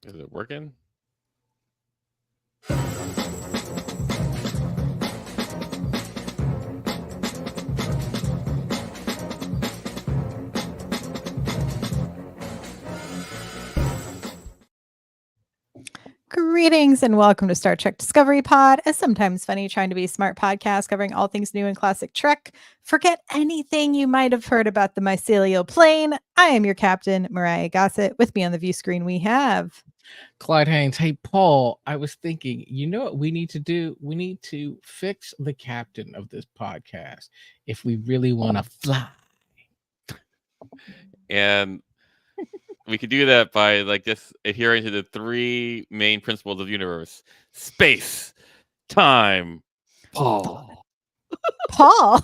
Is it working? Greetings and welcome to Star Trek Discovery Pod, a sometimes funny, trying to be smart podcast covering all things new in classic Trek. Forget anything you might have heard about the mycelial plane. I am your captain, Myrriah Gossett. With me on the view screen, we have Clyde Haynes. Hey, Paul, I was thinking, you know what we need to do? We need to fix the captain of this podcast if we really want to fly. And we could do that by just adhering to the three main principles of the universe: space, time, Paul. Paul.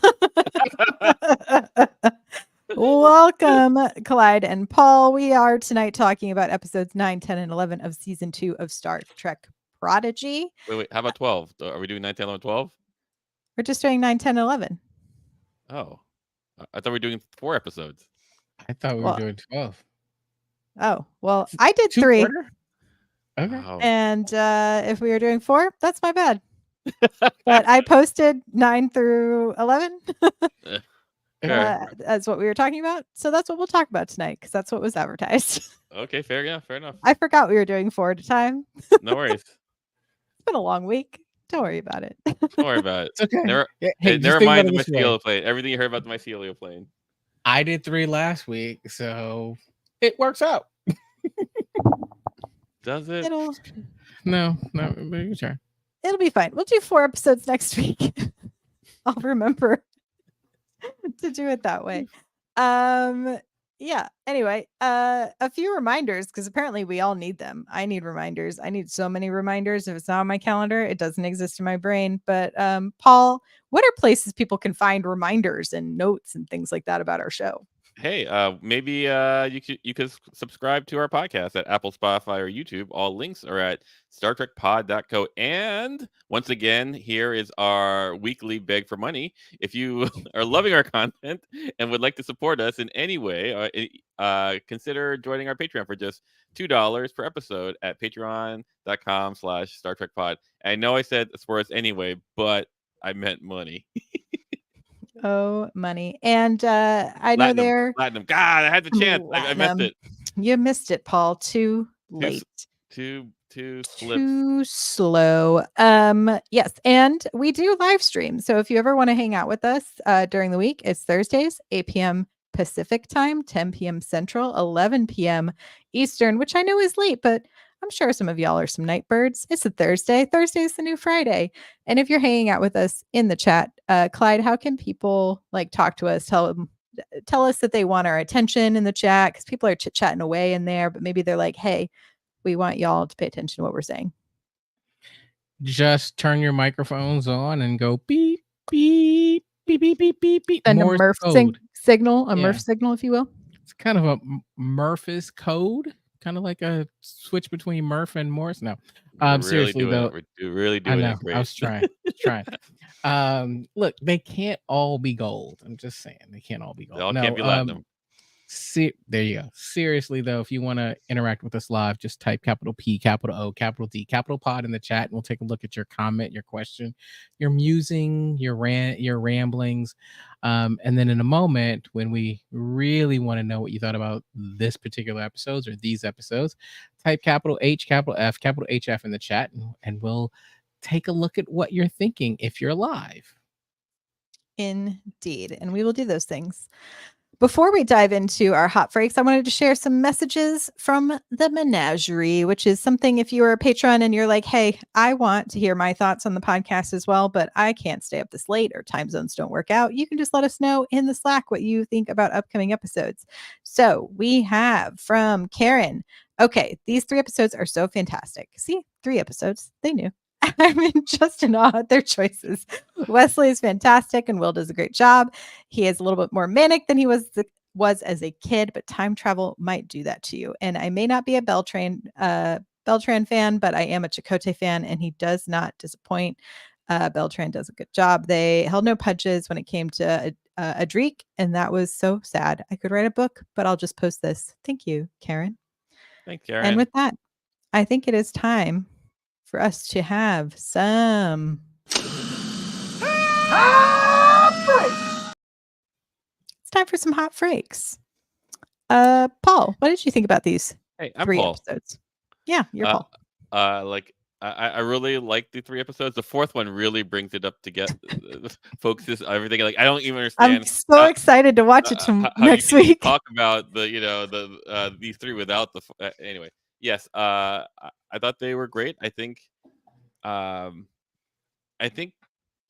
Welcome, Clyde and Paul. We are tonight talking about episodes 9, 10, and 11 of season 2 of Star Trek Prodigy. Wait. How about 12? Are we doing 9, 10, 11, 12? We're just doing 9, 10, 11. Oh, I thought we were doing 4 episodes. I thought we were doing 12. Oh, well, I did 3. Okay. Wow. And if we were doing 4, that's my bad. But I posted 9 through 11 as what we were talking about. So that's what we'll talk about tonight, because that's what was advertised. Okay, fair enough. I forgot we were doing 4 at a time. No worries. It's been a long week. Don't worry about it. Don't worry about it. It's okay. Never mind the mycelial plane. Everything you heard about the mycelial plane. I did 3 last week, so it works out. Does it? No, your turn. It'll be fine. We'll do 4 episodes next week. I'll remember to do it that way. Yeah. Anyway, a few reminders, because apparently we all need them. I need reminders. I need so many reminders. If it's not on my calendar, it doesn't exist in my brain. But Paul, what are places people can find reminders and notes and things like that about our show? Hey, maybe you could subscribe to our podcast at Apple, Spotify, or YouTube. All links are at StarTrekPod.co. And once again, here is our weekly beg for money. If you are loving our content and would like to support us in any way, consider joining our Patreon for just $2 per episode at patreon.com/StarTrekPod. I know I said support us anyway, but I meant money. Oh, money. And I know Platinum. God, I had the chance. I missed it. You missed it, Paul. Too late. Too slow. Yes, and we do live stream. So if you ever want to hang out with us during the week, it's Thursdays, 8 p.m. Pacific time, 10 p.m. Central, 11 p.m. Eastern, which I know is late, but I'm sure some of y'all are some night birds. It's a Thursday. Thursday is the new Friday. And if you're hanging out with us in the chat, Clyde, how can people talk to us? Tell us that they want our attention in the chat, because people are chit-chatting away in there, but maybe they're like, hey, we want y'all to pay attention to what we're saying. Just turn your microphones on and go beep, beep, beep, beep, beep, beep, beep. And a Murph signal, Murph signal, if you will. It's kind of a Murph's code. Kind of like a switch between Murph and Morse. No, seriously though, we're really doing it. I was trying. Look, they can't all be gold. I'm just saying they can't all be gold. They all can't be platinum. There you go. Seriously though, if you want to interact with us live, just type capital P, capital O, capital D, capital Pod in the chat, and we'll take a look at your comment, your question, your musing, your ramblings. And then in a moment, when we really want to know what you thought about this particular episodes or these episodes, type capital H, capital F, capital HF in the chat, and we'll take a look at what you're thinking if you're live. Indeed. And we will do those things. Before we dive into our hot freaks, I wanted to share some messages from the menagerie, which is something if you're a patron and you're like, hey, I want to hear my thoughts on the podcast as well, but I can't stay up this late or time zones don't work out. You can just let us know in the Slack what you think about upcoming episodes. So we have from Karen. Okay, these 3 episodes are so fantastic. See, 3 episodes. They knew. I'm just in awe at their choices. Wesley is fantastic and Will does a great job. He is a little bit more manic than he was as a kid, but time travel might do that to you. And I may not be a Beltran fan, but I am a Chakotay fan, and he does not disappoint. Beltran does a good job. They held no punches when it came to Adric, and that was so sad. I could write a book, but I'll just post this. Thank you, Karen. Thanks, Karen. And with that, I think it is time for us to have some It's time for some hot freaks. Paul, what did you think about these Hey, I'm 3 Paul. episodes? Yeah, you're Uh, Paul. like I really like the 3 episodes. The 4th one really brings it up to get focuses everything. Like I don't even I'm understand so excited to watch it how you next can even week. talk about these 3 without anyway. Yes, I thought they were great. Um I think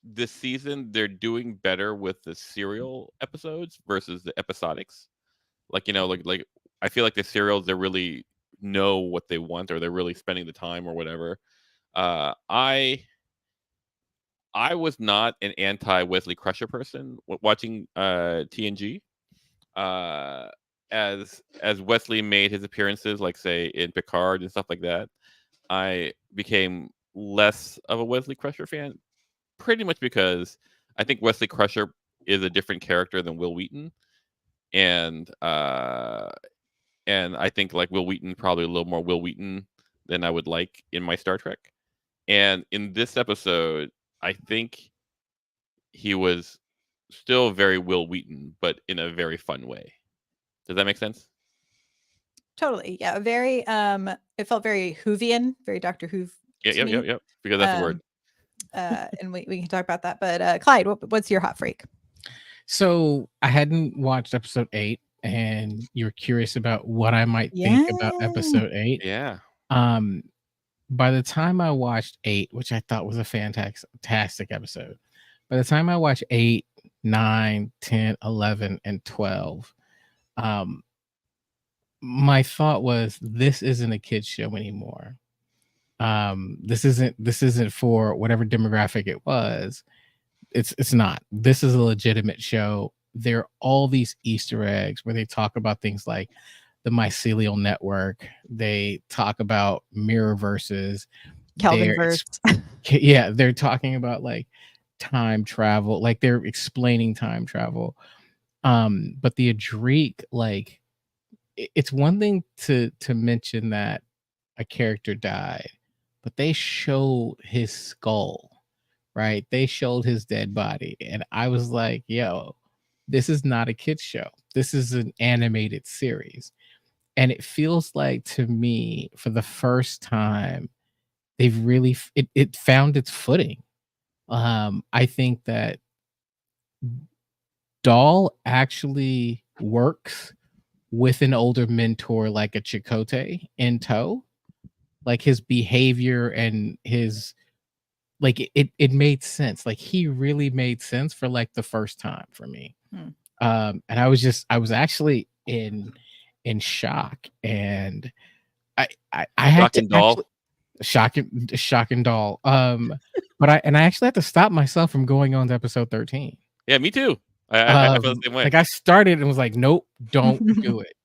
this season they're doing better with the serial episodes versus the episodics. Like I feel like the serials they really know what they want or they're really spending the time or whatever. Uh, I I was not an anti Wesley Crusher person watching TNG. Uh, as Wesley made his appearances, like say in Picard and stuff like that, I became less of a Wesley Crusher fan. Pretty much because I think Wesley Crusher is a different character than Will Wheaton, and I think like Will Wheaton probably a little more Will Wheaton than I would like in my Star Trek. And in this episode, I think he was still very Will Wheaton, but in a very fun way. Does that make sense? Totally. Yeah, very it felt very Whovian, very Doctor Who Yeah, to me. yep. Because that's the word. And we can talk about that. But Clyde, what's your hot freak? So I hadn't watched episode 8, and you're curious about what I might think about episode 8. Yeah. By the time I watched 8, which I thought was a fantastic episode, by the time I watched 8, 9, 10, 11, and 12, my thought was this isn't a kids show anymore. This isn't for whatever demographic it was. It's not. This is a legitimate show. There are all these Easter eggs where they talk about things like the mycelial network. They talk about mirror verses. Kelvin verse. Yeah, they're talking about like time travel, like they're explaining time travel. But the Adric, like it's one thing to mention that a character died, but they showed his skull, right? They showed his dead body, and I was like, yo, this is not a kids show. This is an animated series. And it feels like to me, for the first time, they've really it found its footing. I think that Dahl actually works with an older mentor like a Chakotay in tow. Like his behavior and his like it made sense. Like he really made sense for like the first time for me. And I was actually in shock, and I had to actually shocking doll. But I actually had to stop myself from going on to episode 13. Yeah, me too. I feel the same way. Like I started and was like, nope, don't do it.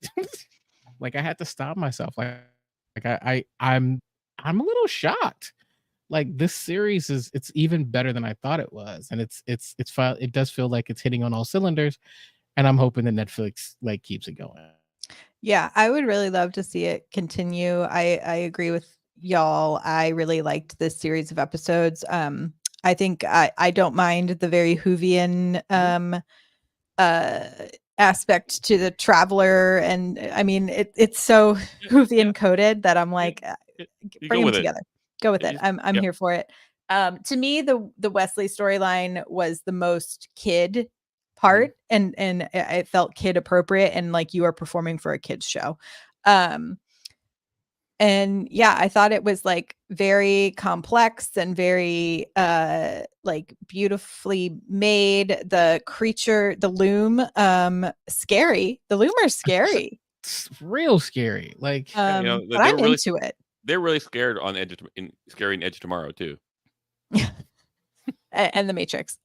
Like I had to stop myself. I'm a little shocked. Like this series it's even better than I thought it was, and it does feel like it's hitting on all cylinders, and I'm hoping that Netflix like keeps it going. Yeah, I would really love to see it continue. I agree with y'all. I really liked this series of episodes. I think I don't mind the very Whovian aspect to the traveler, and I mean it's so Whovian coded that I'm like, bring them together. Go with it. I'm here for it. To me, the Wesley storyline was the most kid part, and it felt kid appropriate, and like you are performing for a kids show. And yeah, I thought it was like very complex and very like beautifully made. The creature, the loom, scary. The loom are scary. It's real scary. Like but I'm really into it. They're really scared on Scary and Edge Tomorrow too. And the Matrix.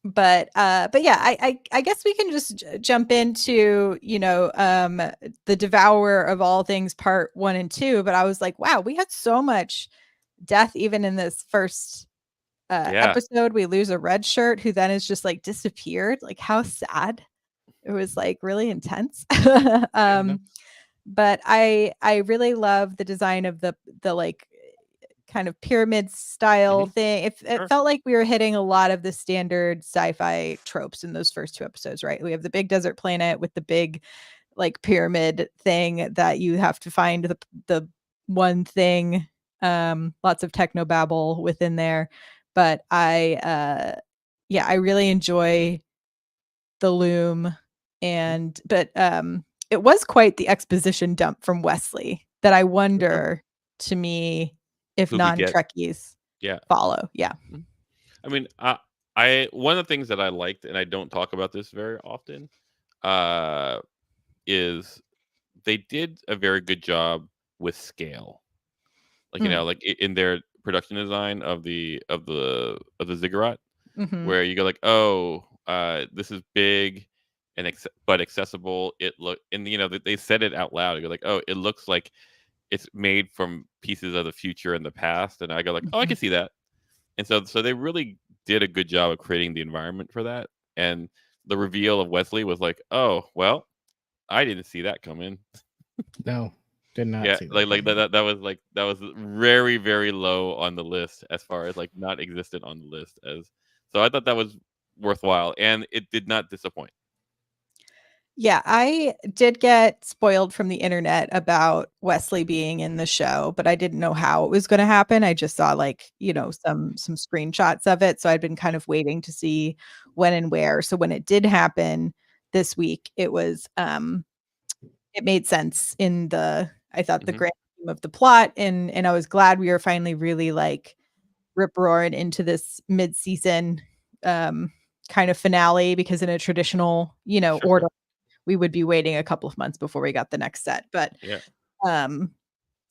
But yeah, I guess we can just jump into, the Devourer of all things part 1 and 2. But I was like, wow, we had so much death even in this first episode. We lose a red shirt who then is just like disappeared. Like how sad. It was like really intense. but I really love the design of the like kind of pyramid style thing. It Sure. felt like we were hitting a lot of the standard sci-fi tropes in those first 2 episodes, right? We have the big desert planet with the big like pyramid thing that you have to find the one thing. Lots of techno babble within there, but yeah, I really enjoy the loom, and but it was quite the exposition dump from Wesley that I wonder, to me, if Who we get. non-Trekkies Yeah. follow. Yeah. I mean, I one of the things that I liked, and I don't talk about this very often, uh, is they did a very good job with scale. Like, Mm. like in their production design of the ziggurat, Mhm. where you go like, oh, this is big and but accessible. It look and they said it out loud. You go like, oh, it looks like it's made from pieces of the future and the past, and I go like, oh, I Mhm. can see that. And so they really did a good job of creating the environment for that. And the reveal of Wesley was like, oh, well, I didn't see that coming. No, did not Yeah, see that like coming. that was very, very low on the list as far as like not existent on the list as. So I thought that was worthwhile, and it did not disappoint. Yeah, I did get spoiled from the internet about Wesley being in the show, but I didn't know how it was gonna happen. I just saw, like, some screenshots of it, so I'd been kind of waiting to see when and where. So when it did happen this week, it made sense in I thought the Hmm. grand scheme of the plot, and I was glad we were finally really, like, rip roaring into this mid-season, kind of finale, because in a traditional, Sure, order, sure. we would be waiting a couple of months before we got the next set. But Yeah, um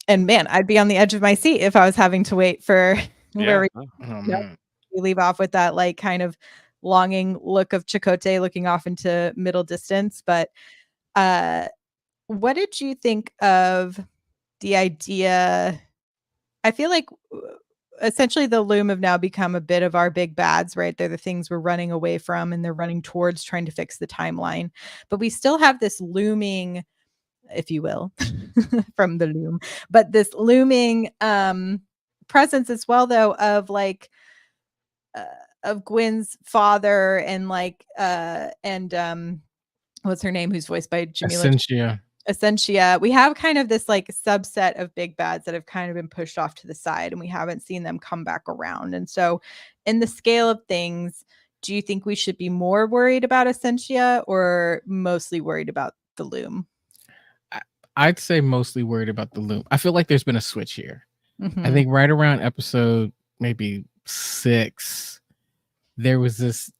and man, I'd be on the edge of my seat if I was having to wait for where yeah. we, Oh you know, man, we leave off with that like kind of longing look of Chakotay looking off into middle distance. But uh what did you think of the idea? I feel like essentially the loom have now become a bit of our big bads, right? They're the things we're running away from, and they're running towards trying to fix the timeline. But we still have this looming, if you will, from the loom, but this looming presence as well, though, of like uh, of Gwen's father, and like and what's her name, who's voiced by Jamila Essentia. Essentia. We have kind of this like subset of big bads that have kind of been pushed off to the side, and we haven't seen them come back around. And so, in the scale of things, do you think we should be more worried about Essentia or mostly worried about the loom? I'd say mostly worried about the loom. I feel like there's been a switch here. I Mhm. think right around episode maybe 6, there was this.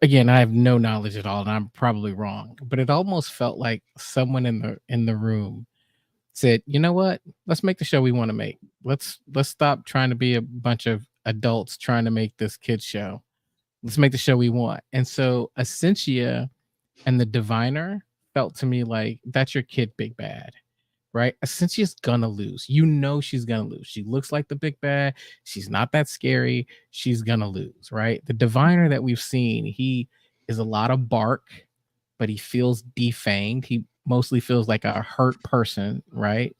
Again, I have no knowledge at all, and I'm probably wrong, but it almost felt like someone in the room said, "You know what? Let's make the show we want to make. Let's stop trying to be a bunch of adults trying to make this kids show. Let's make the show we want." And so Essentia and the Diviner felt to me like that's your kid big bad, right? Essentia's gonna lose. You know she's gonna lose. She looks like the big bad. She's not that scary. She's gonna lose, right? The Diviner that we've seen, he is a lot of bark, but he feels defanged. He mostly feels like a hurt person, right?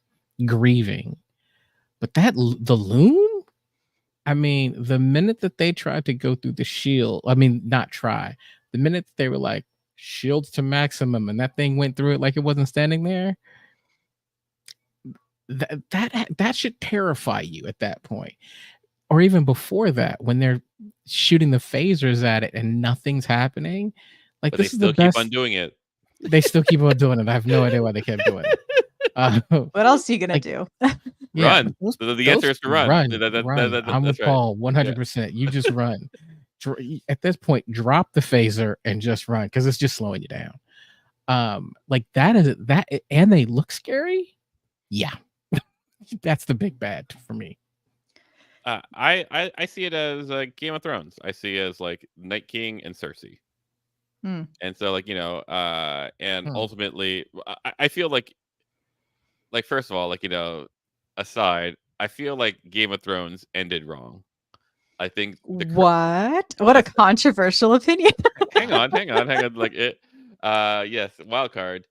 Grieving. But the loom, I mean, the minute that they tried to go through the shield, I mean, not try, the minute that they were like shields to maximum and that thing went through it like it wasn't standing there, that should terrify you at that point. Or even before that, when they're shooting the phasers at it and nothing's happening. Like But they this is the still keep on best. doing it. They still keep on doing it. I have no idea why they kept doing it. Uh, What else are you gonna like do? yeah, Run. those The answer those is to run. run. I'm That's with right. Paul Yeah. 100%. You just run. At this point, drop the phaser and just run because it's just slowing you down. Like that is that, and they look scary. Yeah, that's the big bad for me. I see it as Game of Thrones. I see it as like Night King and Cersei. Hmm. And so like and Hmm. ultimately I feel like first of all, like aside, I feel like Game of Thrones ended wrong. I think What? well, What a controversial opinion. hang on, hang on. Like it yes, wild card.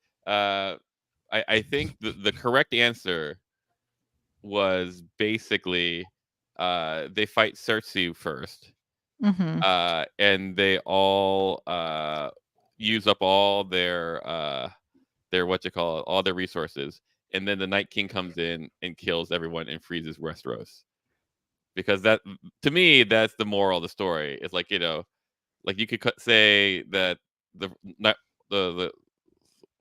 I think the correct answer was basically they fight Cersei first, Hmm. and they all use up all their what you call it, all their resources, and then the Night King comes in and kills everyone and freezes Westeros. Because that, to me, that's the moral of the story. It's like, like you could say that the not the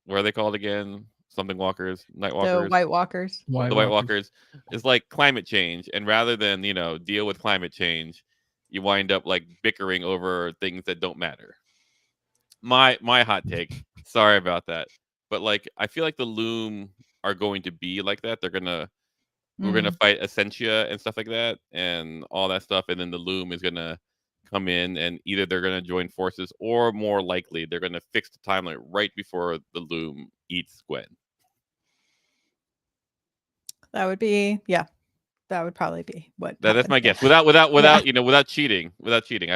what are they called again? Something walkers, night The walkers, White Walkers. White the White Walkers. Walkers is like climate change, and rather than deal with climate change, you wind up like bickering over things that don't matter. My hot take. Sorry about that, but like I feel like the Loom are going to be like that. We're gonna Mm. fight Essentia and stuff like that, and all that stuff, and then the Loom is gonna come in, and either they're gonna join forces, or more likely they're gonna fix the timeline right before the Loom eats Gwen. That would be, yeah, that would probably be what That's happens my there. guess. Without Yeah, without cheating. I without cheating.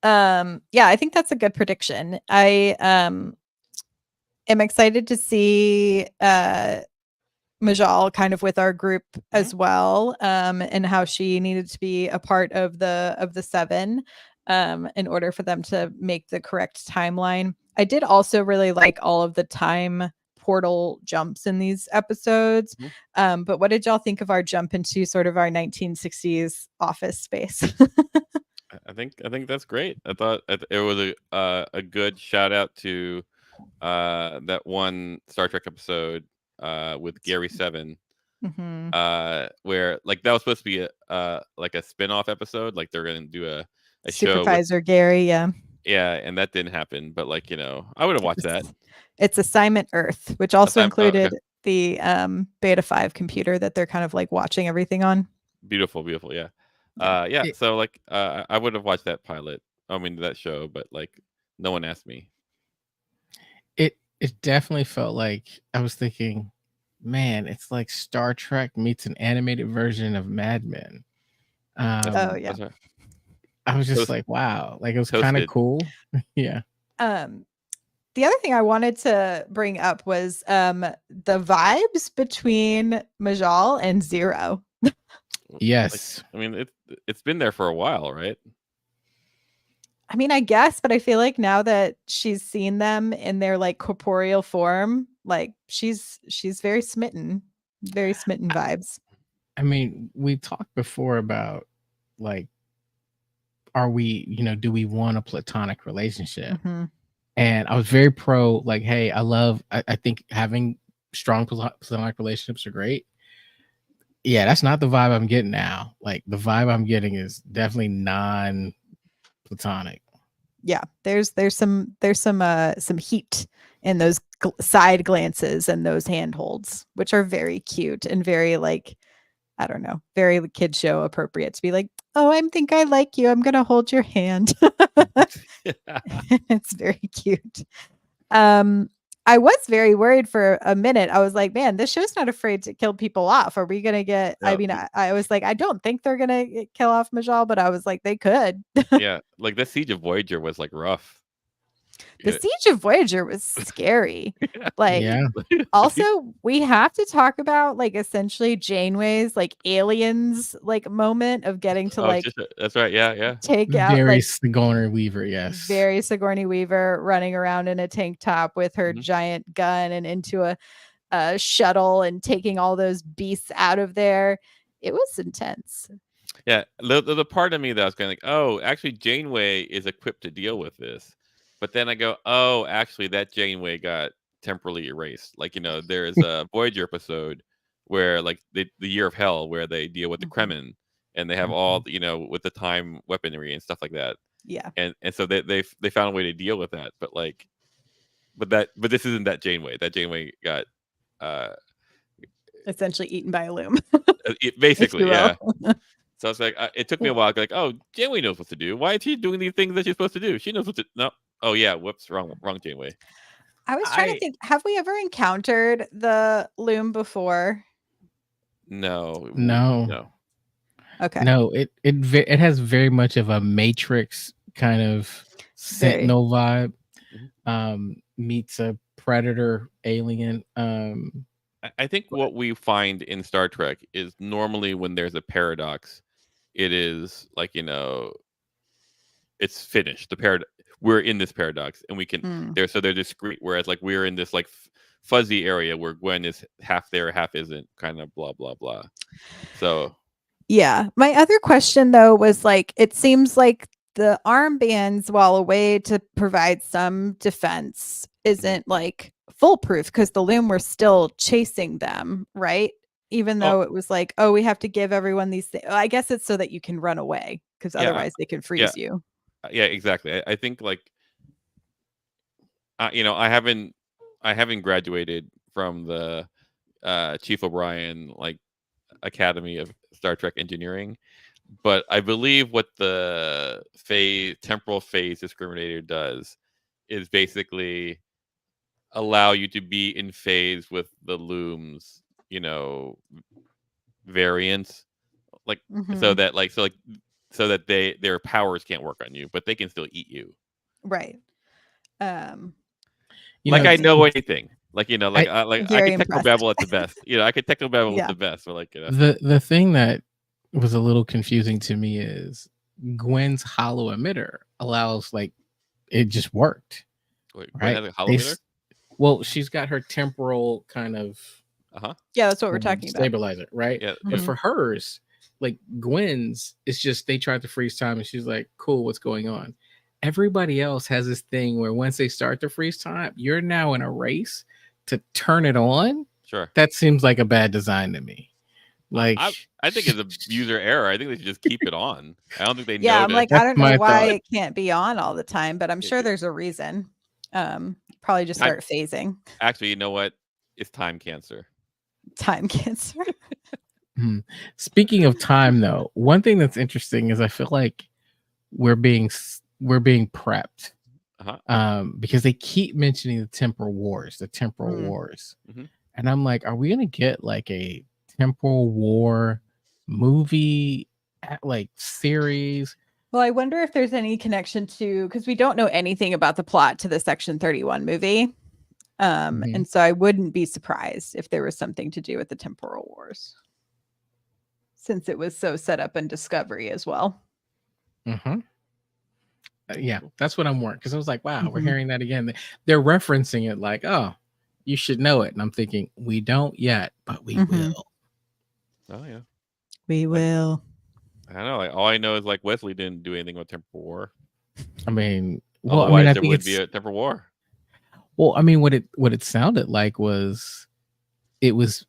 Yeah, I think that's a good prediction. I am excited to see Majal kind of with our group as well, and how she needed to be a part of the seven in order for them to make the correct timeline. I did also really like all of the time portal jumps in these episodes. But what did y'all think of our jump into sort of our 1960s office space? I think that's great. I thought it was a good shout out to that one Star Trek episode with Gary Seven, Hmm. where like that was supposed to be a like a spin-off episode, like they're gonna do a show with, Supervisor Gary, yeah. and that didn't happen. But like I would have watched that. It's Assignment Earth, which also Okay. included the Beta 5 computer that they're kind of like watching everything on. Beautiful, yeah. Yeah. Yeah. It, So like I would have watched that pilot. I mean that show, but like no one asked me. it definitely felt like I was thinking, man, it's like Star Trek meets an animated version of Mad Men. Oh yeah. That's right. I was just Toast, like, wow, like it was kind of toasted. cool. Yeah. The other thing I wanted to bring up was the vibes between Majal and Zero. Yes. Like, I mean it's been there for a while, right? I mean, I guess, but I feel like now that she's seen them in their like corporeal form, like she's very smitten vibes. I mean, we talked before about like, are we, do we want a platonic relationship? Mhm. And I was very pro, like, hey, I think having strong platonic relationships are great. Yeah, that's not the vibe I'm getting now. Like, the vibe I'm getting is definitely non-platonic. Yeah, there's some heat in those side glances and those handholds, which are very cute and very like, I don't know, very kid show appropriate to be like, oh, I think I like you. I'm gonna hold your hand. It's very cute. I was very worried for a minute. I was like, man, this show's not afraid to kill people off. Are we gonna get? I Yeah, mean, I was like, I don't think they're gonna kill off Majal, but I was like, they could. yeah. Like the Siege of Voyager was like rough. The Yeah. Siege of Voyager was scary. Like, Yeah. also, we have to talk about like essentially Janeway's like aliens like moment of getting to like That's right. Yeah. take out Very like Sigourney Weaver, yes. very Sigourney Weaver running around in a tank top with her Mhm. giant gun and into a shuttle and taking all those beasts out of there. It was intense. Yeah, the part of me that was kind of like, oh, actually, Janeway is equipped to deal with this, but then I go, oh, actually, that Janeway got temporarily erased. Like there's a Voyager episode where like the Year of Hell, where they deal with the Mhm. Kremen, and they have all with the time weaponry and stuff like that, Yeah. and so they found a way to deal with that, but like, but this isn't that Janeway. That Janeway got Essentially eaten by a loom. If basically, you yeah. will. So it's like it took me a while. Like, oh, Janeway knows what to do. Why is she doing these things that she's supposed to do? She knows what to. No. Oh yeah. Whoops. Wrong Janeway. I was trying to I think, have we ever encountered the loom before? No. No. No. Okay. No, it has very much of a Matrix kind of Very. Sentinel vibe. Mhm. Meets a predator alien. I think what we find in Star Trek is normally when there's a paradox, it is like, it's finished. We're in this paradox, and we can Mm. they're discrete. Whereas like we're in this like fuzzy area where Gwen is half there, half isn't, kind of blah blah blah. So Yeah. My other question though was like, it seems like the armbands, while a way to provide some defense, isn't like foolproof because the Loom were still chasing them, right? Even oh though it was like, oh, we have to give everyone these things. I guess it's so that you can run away because yeah, otherwise they can yeah, freeze you. yeah, exactly. I think like I haven't graduated from the Chief O'Brien like Academy of Star Trek Engineering, but I believe what the temporal phase discriminator does is basically allow you to be in phase with the Loom's, variants, like so Mhm. that their powers can't work on you, but they can still eat you. Right. Um, You Like know, I that's know anything. Like I I very could impressed. technobabble at the best. I could technobabble at Yeah. the best, but the thing that was a little confusing to me is Gwen's hollow emitter allows like it just worked, wait, Gwen right? has a hollow meter. Well, she's got her temporal kind of Yeah, that's what we're talking about. stabilizer, right? Yeah, But Mhm. for hers, like Gwen's, it's just they tried to freeze time and she's like, cool, what's going on? Everybody else has this thing where once they start to freeze time, you're now in a race to turn it on. sure. That seems like a bad design to me. Like, I think it's a user error. I think they should just keep it on. I don't think they Yeah, I'm noticed. like, I that's don't know my why thought. it can't be on all the time, but I'm sure there's a reason. Probably just I- start phasing. Actually, you know what? It's time cancer. Time cancer. Speaking of time, though, one thing that's interesting is I feel like we're being prepped because they keep mentioning the temporal wars, Mhm. and I'm like, are we gonna get like a temporal war movie, like series? Well, I wonder if there's any connection to, because we don't know anything about the plot to the Section 31 movie. Mhm. And so I wouldn't be surprised if there was something to do with the temporal wars, since it was so set up in Discovery as well. Yeah, that's what I'm worried because I was like, wow, we're Mhm. hearing that again. They're referencing it like, oh, you should know it, and I'm thinking we don't yet, but we Mhm. will. Oh yeah. We Like- will. I don't know. Like all I know is like Wesley didn't do anything with temporal war. I mean, well, Otherwise, I there think would be a temporal war. well, I mean, what it sounded like was it was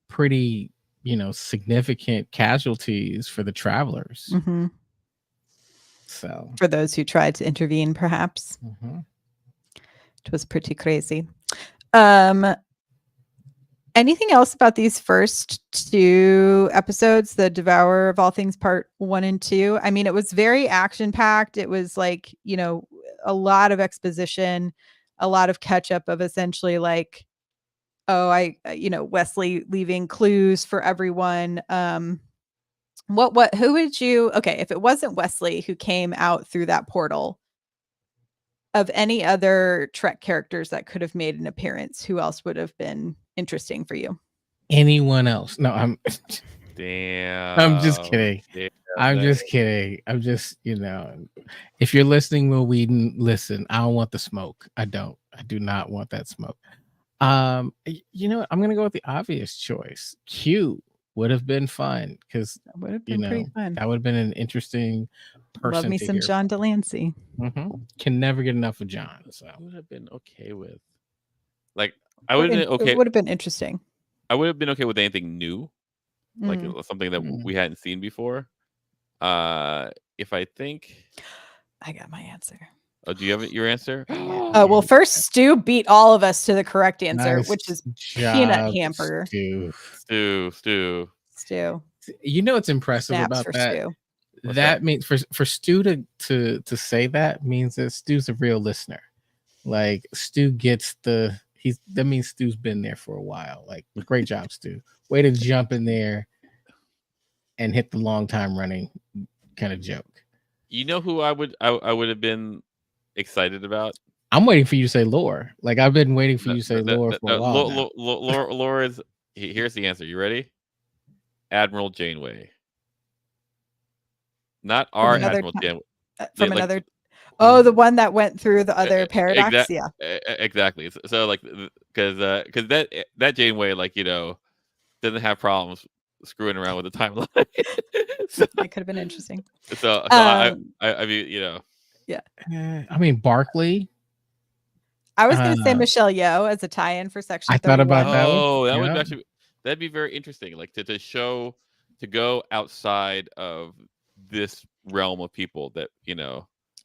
pretty, significant casualties for the travelers. Mhm. So, For those who tried to intervene, perhaps. mhm. It was pretty crazy. Anything else about these first two episodes, the Devourer of All Things Part 1 and 2? I mean, it was very action packed. It was like, a lot of exposition, a lot of catch up of essentially like, Wesley leaving clues for everyone. Who would you, okay, if it wasn't Wesley who came out through that portal, of any other Trek characters that could have made an appearance, who else would have been interesting for you? Anyone else? No, I'm Damn. I'm just kidding. Damn, I'm that- just kidding. I'm just, if you're listening, Will Whedon, listen, I don't want the smoke. I do not want that smoke. You know what? I'm gonna go with the obvious choice. Q would have been fun because That would have been pretty fun. that would have been an interesting person. Love me to some hear John Delancey. from. Can never get enough of John. So I would have been okay with. Like I would have been okay. It would have been interesting. I would have been okay with anything new, like something that Mm. we hadn't seen before. If I think, I got my answer. oh, do you have your answer? Well, first Stu beat all of us to the correct answer, Nice which is job, peanut hamper. Stu. Stu. You know what's impressive Snaps about for that? Stu. What's That that? means for Stu to say that means that Stu's a real listener. Like Stu gets that means Stu's been there for a while. Like great job, Stu. Way to jump in there and hit the long time running kind of joke. You know who I would have been excited about? I'm waiting for you to say lore. Like I've been waiting for you to say lore for a while now. Lore is here's the answer. You ready? Admiral Janeway. Not our another Admiral Janeway. from Like, another. Oh, the one that went through the other paradox. Yeah. Exactly. So like, because that Janeway, like, doesn't have problems screwing around with the timeline. So, It could have been interesting. so I mean, Yeah. I mean, Barkley. I was going to say Michelle Yeoh as a tie-in for Section 31. I thought about that one. Oh, that would actually that'd be very interesting. Like to go outside of this realm of people that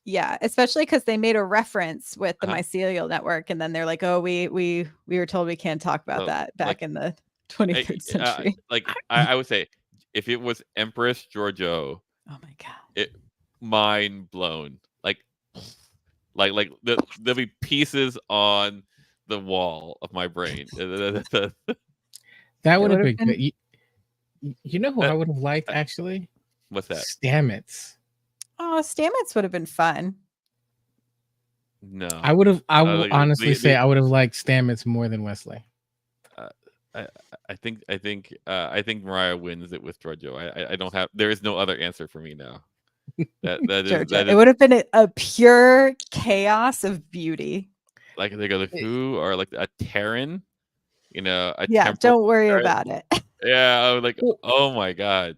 Yeah, especially because they made a reference with the mycelial network, and then they're like, "Oh, we were told we can't talk about that back in the 23rd century." I would say, if it was Empress Georgiou, oh my god, it mind blown. Like there'll be pieces on the wall of my brain. That would have been good. You know who I would have liked actually? What's that? Stamets. Oh, Stamets would have been fun. No, I would honestly say I would have liked Stamets more than Wesley. I think Myrriah wins it with Georgiou. I don't have. There is no other answer for me now. That is. It would have been a pure chaos of beauty. Like they go who or like a Terran, don't worry about it. Yeah, I was like, oh my god,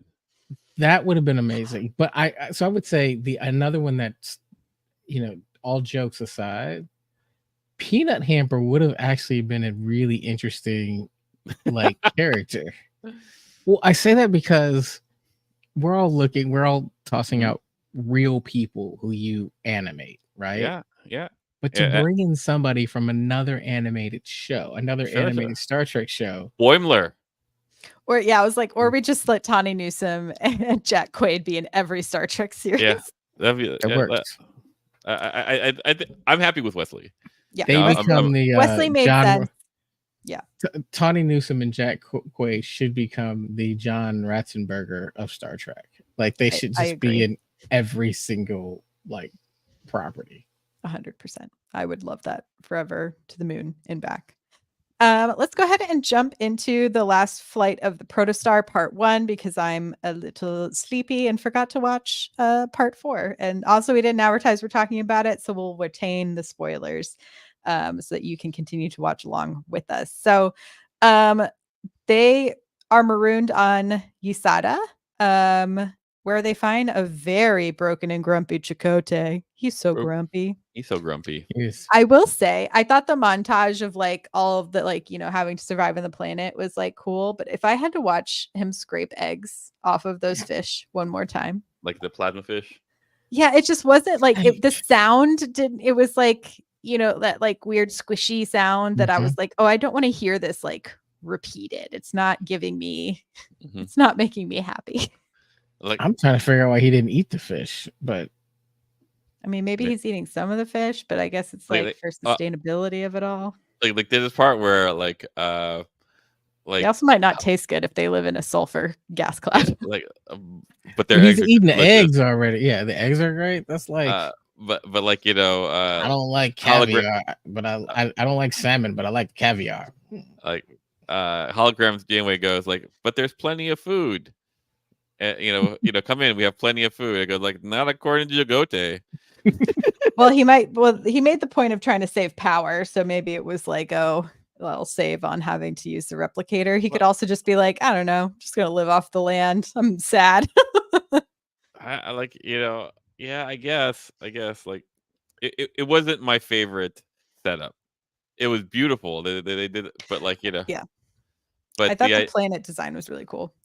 that would have been amazing. But I would say another one that's, all jokes aside, Peanut Hamper would have actually been a really interesting character. Well, I say that because we're all tossing out real people who you animate, right? Yeah. But to bring in somebody from another animated show, animated Star Trek show, Boimler. Or I was like, or we just let Tawny Newsome and Jack Quaid be in every Star Trek series. Yeah, that works. I'm happy with Wesley. Yeah, they become the Wesley made sense. Yeah, Tawny Newsome and Jack Quaid should become the John Ratzenberger of Star Trek. Like they should just be in every single property. 100%. I would love that. Forever to the moon and back. Let's go ahead and jump into the last flight of the Protostar Part 1 because I'm a little sleepy and forgot to watch Part 4. And also we didn't advertise we're talking about it, so we'll retain the spoilers so that you can continue to watch along with us. So they are marooned on Yisada, where they find a very broken and grumpy Chakotay. He's so grumpy. He's so grumpy. Yes. I will say, I thought the montage of all of the having to survive on the planet was cool. But if I had to watch him scrape eggs off of those fish one more time, like the plasma fish, yeah, it just wasn't the sound didn't. It was that weird squishy sound that I was like, oh, I don't want to hear this repeated. It's not giving me. It's not making me happy. I'm trying to figure out why he didn't eat the fish, but. I mean, maybe he's eating some of the fish, but I guess it's for sustainability of it all. There's this part where they also might not taste good if they live in a sulfur gas cloud. But their he's eating the eggs already. Yeah, the eggs are great. That's but I don't like caviar, but I don't like salmon, but I like caviar. Holograms Janeway goes but there's plenty of food. Come in. We have plenty of food. I go not according to Chakotay. Well, he made the point of trying to save power, so maybe it was I'll save on having to use the replicator. He could also just be I don't know, just gonna live off the land. I'm sad. Yeah, I guess it wasn't my favorite setup. It was beautiful. They did it, but yeah. But I thought the planet design was really cool.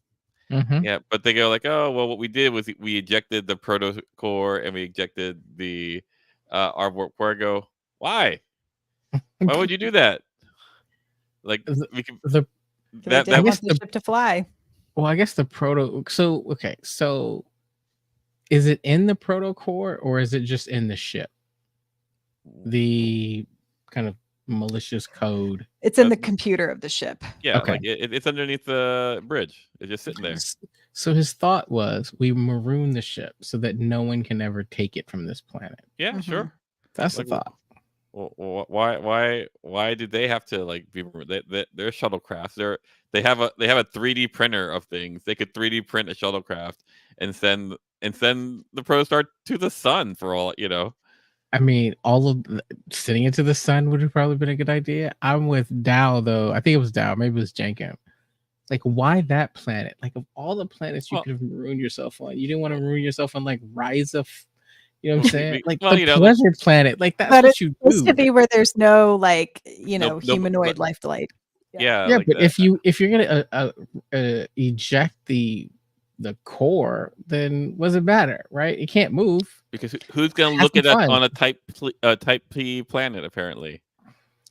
Yeah, but they go oh well, what we did was we ejected the proto core and we ejected the Arbor Puergo. Why would you do that? We can that want the ship to fly. Well, I guess the proto. So okay, so is it in the proto core or is it just in the ship? The kind of malicious code. It's in the computer of the ship. Yeah, okay. It's underneath the bridge. It's just sitting there. So his thought was, we maroon the ship so that no one can ever take it from this planet. Yeah, sure. That's the thought. why did they have to like be their shuttlecrafts? They have a 3D printer of things. They could 3D print a shuttlecraft and send the Protostar to the sun for all you know. I mean, sending it to the sun would have probably been a good idea. I'm with Dow though. I think it was Dow. Maybe it was Jenkin. Like, why that planet? Like, of all the planets you Well, could have ruined yourself on, you didn't want to ruin yourself on like Rise of. You know what I'm saying? Like well, the you know, like pleasure planet. Like that's But what it's you supposed to do. be where there's no like, no, humanoid life delight. yeah, Yeah, like but that. if you're gonna eject the core, then what's it matter, right? It can't move. Because who's gonna Have look some at that fun. on a type P planet? Apparently,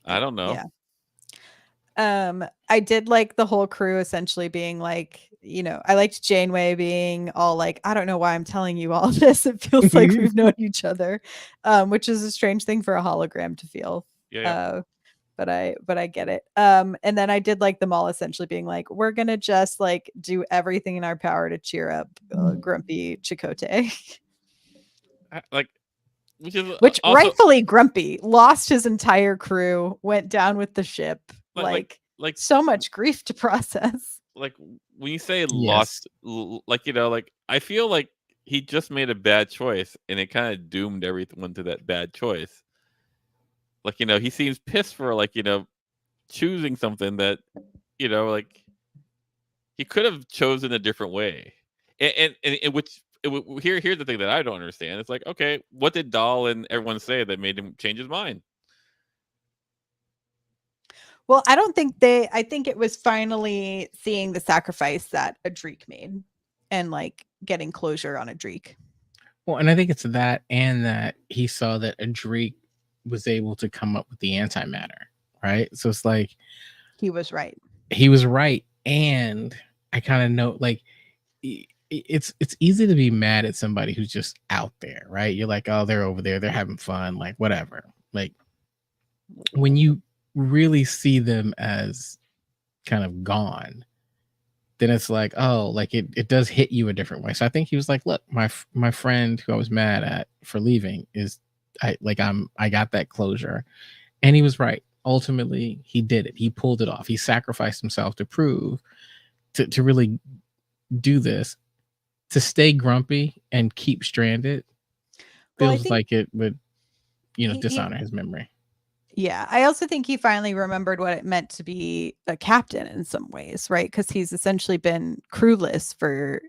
I don't know. Yeah. I did like the whole crew essentially being like, I liked Janeway being all like, I don't know why I'm telling you all this. It feels like we've known each other, which is a strange thing for a hologram to feel. Yeah. But I get it. And then I did like them all essentially being like, we're gonna just like do everything in our power to cheer up grumpy Chakotay. Like, which is Which also rightfully grumpy, lost his entire crew, went down with the ship. Like so much grief to process. like when you say Yes. lost, like I feel like he just made a bad choice, and it kind of doomed everyone to that bad choice. Like he seems pissed for choosing something that like he could have chosen a different way, and which. Here's the thing that I don't understand. It's like, okay, what did Dahl and everyone say that made him change his mind? Well, I think it was finally seeing the sacrifice that Adreek made and like getting closure on Adreek. Well, and I think it's that, and that he saw that Adreek was able to come up with the antimatter, right? So it's like he was right. He was right, and I kind of know, like, it's easy to be mad at somebody who's just out there, right? You're like, oh, they're over there, they're having fun, like whatever. Like when you really see them as kind of gone, then it's like, oh, like it does hit you a different way. So I think he was like, look, my friend who I was mad at for leaving I got that closure, and he was right. Ultimately, he did it. He pulled it off. He sacrificed himself to prove to really do this. To stay grumpy and keep stranded feels like it would, dishonor his memory. Yeah, I also think he finally remembered what it meant to be a captain in some ways, right? Because he's essentially been crewless for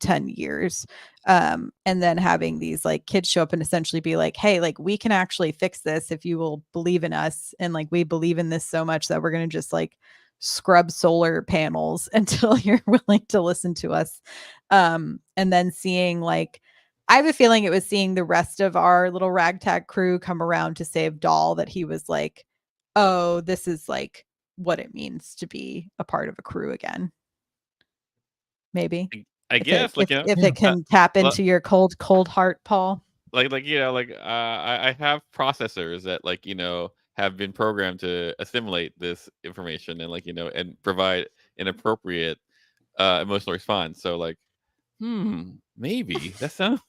10 years. And then having these like kids show up and essentially be like, hey, like we can actually fix this if you will believe in us. And like we believe in this so much that we're going to just like scrub solar panels until you're willing to listen to us. And then seeing like, I have a feeling it was seeing the rest of our little ragtag crew come around to save Dahl that he was like, oh, this is like what it means to be a part of a crew again. Maybe. I guess if it can tap into your cold heart, Paul. I have processors that have been programmed to assimilate this information and and provide an appropriate emotional response. So maybe that sounds.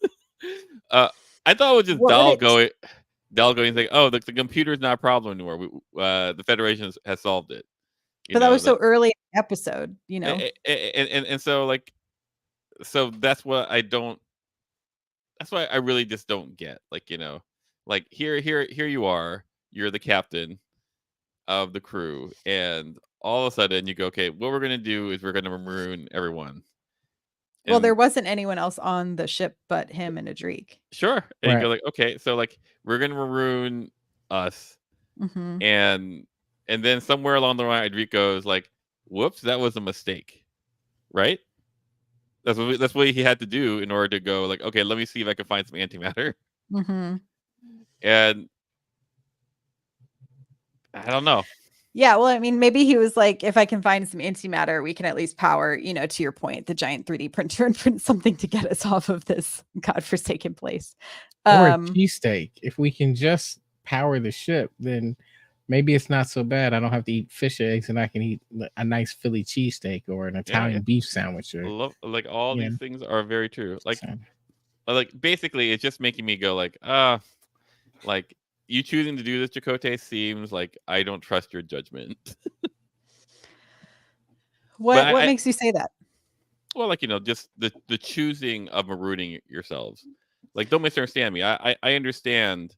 I thought it was just Dahl going like, oh, the computer's not a problem anymore. The Federation has solved it. But that was so early in the episode, and so that's what I don't. That's why I really just don't get. Like here you are. You're the captain of the crew, and all of a sudden you go, okay, what we're gonna do is we're gonna maroon everyone. Well, there wasn't anyone else on the ship but him and Adreek. Sure. And you go like, okay, so like we're gonna maroon us. Mm-hmm. And then somewhere along the line, Adreek goes like, whoops, that was a mistake. Right? That's what he had to do in order to go like, okay, let me see if I can find some antimatter. Mm-hmm. And I don't know. Yeah, well, I mean, maybe he was like, if I can find some antimatter, we can at least power, to your point, the giant 3D printer and print something to get us off of this godforsaken place. Or a cheesesteak. If we can just power the ship, then maybe it's not so bad. I don't have to eat fish eggs, and I can eat a nice Philly cheesesteak or an Italian beef sandwich. Like all these things are very true. Like basically, it's just making me go like you choosing to do this, Chakotay, seems like I don't trust your judgment. But What makes you say that? well, like just the choosing of marooning yourselves. Like, don't misunderstand me. I understand.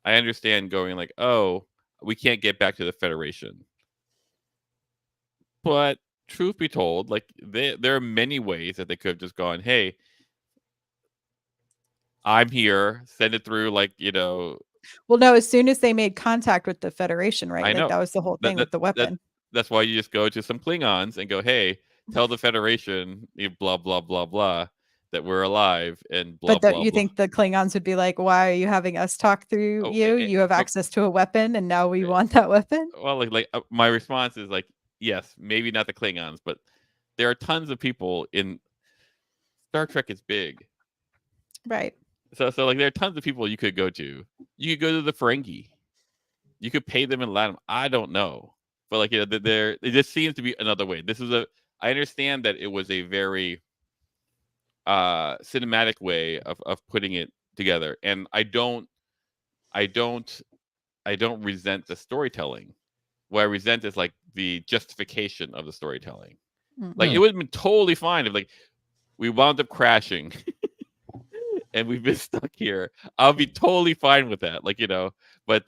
I understand going like, oh, we can't get back to the Federation. But truth be told, like there are many ways that they could have just gone, hey, I'm here, send it through, like Well, no, as soon as they made contact with the Federation, right? I Like know that was the whole thing with the that weapon. that's why you just go to some Klingons and go, hey, tell the Federation, blah blah blah blah, that we're alive and blah But blah you blah. think the Klingons would be like, "Why are you having us talk through Oh, you? You have access to a weapon, and now we want that weapon." well, my response is like, yes, maybe not the Klingons, but there are tons of people in Star Trek is big. Right. So like there are tons of people you could go to. You could go to the Ferengi. You could pay them in Latin. I don't know, but like there it just seems to be another way. I understand that it was a very cinematic way of putting it together, and I don't resent the storytelling. What I resent is like the justification of the storytelling. Like it would have been totally fine if like we wound up crashing and we've been stuck here. I'll be totally fine with that. Like but